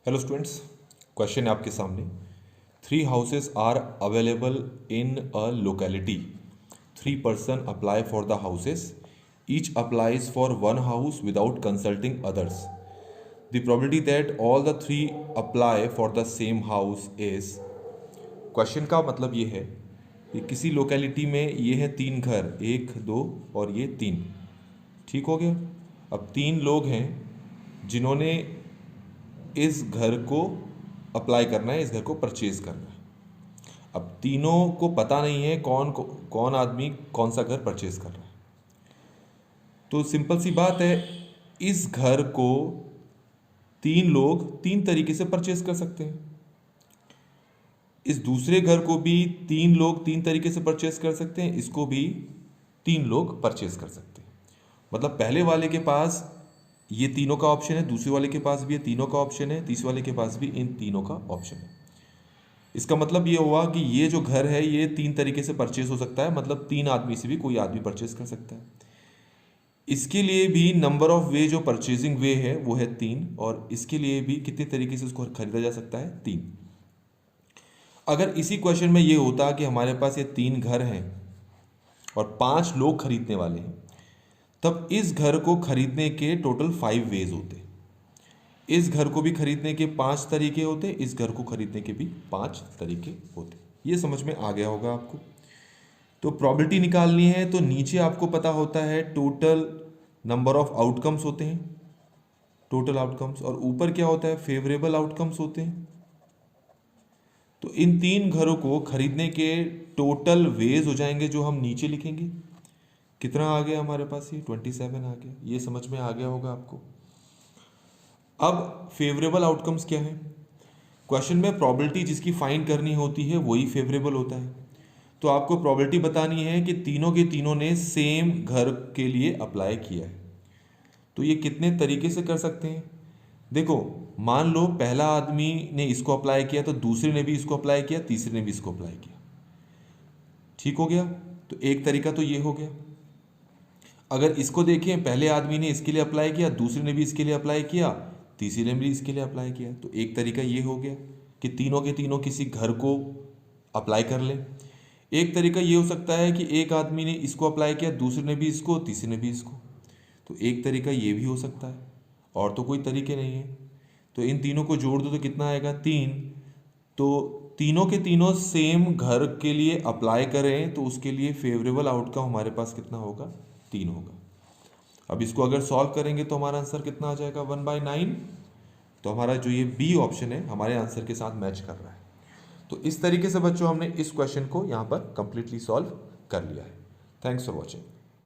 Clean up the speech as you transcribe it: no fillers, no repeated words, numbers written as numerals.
Hello students, question है आपके सामने। 3 houses are available in a locality. 3 person apply for the houses. Each applies for 1 house without consulting others. The probability that all the 3 apply for the same house is. Question का मतलब ये है कि किसी locality में ये है 3 घर, 1 2 और ये 3। ठीक हो गया। अब 3 लोग हैं जिन्होंने इस घर को अप्लाई करना है, इस घर को परचेज करना है। अब तीनों को पता नहीं है कौन आदमी कौन सा घर परचेज कर रहा है। तो सिंपल सी बात है, इस घर को 3 लोग 3 तरीके से परचेज कर सकते हैं। इस दूसरे घर को भी 3 लोग 3 तरीके से परचेज कर सकते हैं, इसको भी 3 लोग परचेज कर सकते हैं। मतलब पहले वाले के पास ये तीनों का ऑप्शन है, दूसरे वाले के पास भी ये तीनों का ऑप्शन है, तीसरे वाले के पास भी इन तीनों का ऑप्शन है। इसका मतलब ये हुआ कि ये जो घर है ये 3 तरीके से परचेज हो सकता है, मतलब 3 आदमी से भी कोई आदमी परचेज कर सकता है। इसके लिए भी नंबर ऑफ वे, जो परचेजिंग वे है वो है 3, और इसके लिए भी कितने तरीके से उसको खरीदा जा सकता है, 3। अगर इसी क्वेश्चन में ये होता कि हमारे पास ये 3 घर हैं और 5 लोग खरीदने वाले हैं, तब इस घर को खरीदने के टोटल 5 वेज होते। इस घर को भी खरीदने के 5 तरीके होते, इस घर को खरीदने के भी 5 तरीके होते। ये समझ में आ गया होगा आपको। तो प्रॉबिलिटी निकालनी है तो नीचे आपको पता होता है टोटल नंबर ऑफ आउटकम्स होते हैं, टोटल आउटकम्स, और ऊपर क्या होता है, फेवरेबल आउटकम्स होते हैं। तो इन 3 घरों को खरीदने के टोटल वेज हो जाएंगे जो हम नीचे लिखेंगे। कितना आ गया हमारे पास, ये 27 आ गया। ये समझ में आ गया होगा आपको। अब फेवरेबल आउटकम्स क्या है? क्वेश्चन में प्रॉबिलिटी जिसकी फाइंड करनी होती है वही फेवरेबल होता है। तो आपको प्रॉबिलिटी बतानी है कि तीनों के तीनों ने सेम घर के लिए अप्लाई किया है। तो ये कितने तरीके से कर सकते हैं? देखो, मान लो पहला आदमी ने इसको अप्लाई किया, तो दूसरे ने भी इसको अप्लाई किया, तीसरे ने भी इसको अप्लाई किया। ठीक हो गया। तो एक तरीका तो ये हो गया। अगर इसको देखें, पहले आदमी ने इसके लिए अप्लाई किया, दूसरे ने भी इसके लिए अप्लाई किया, तीसरे ने भी इसके लिए अप्लाई किया, तो एक तरीका ये हो गया कि तीनों के तीनों किसी घर को अप्लाई कर लें। एक तरीका ये हो सकता है कि एक आदमी ने इसको अप्लाई किया, दूसरे ने भी इसको, तीसरे ने भी इसको। तो एक तरीका ये भी हो सकता है, और तो कोई तरीके नहीं है। तो इन तीनों को जोड़ दो तो कितना आएगा, 3। तो तीनों के तीनों सेम घर के लिए अप्लाई करें तो उसके लिए फेवरेबल आउटकम हमारे पास कितना होगा, 3 होगा। अब इसको अगर सॉल्व करेंगे तो हमारा आंसर कितना आ जाएगा, 1/9। तो हमारा जो ये बी ऑप्शन है हमारे आंसर के साथ मैच कर रहा है। तो इस तरीके से बच्चों हमने इस क्वेश्चन को यहाँ पर कंप्लीटली सॉल्व कर लिया है। Thanks for watching.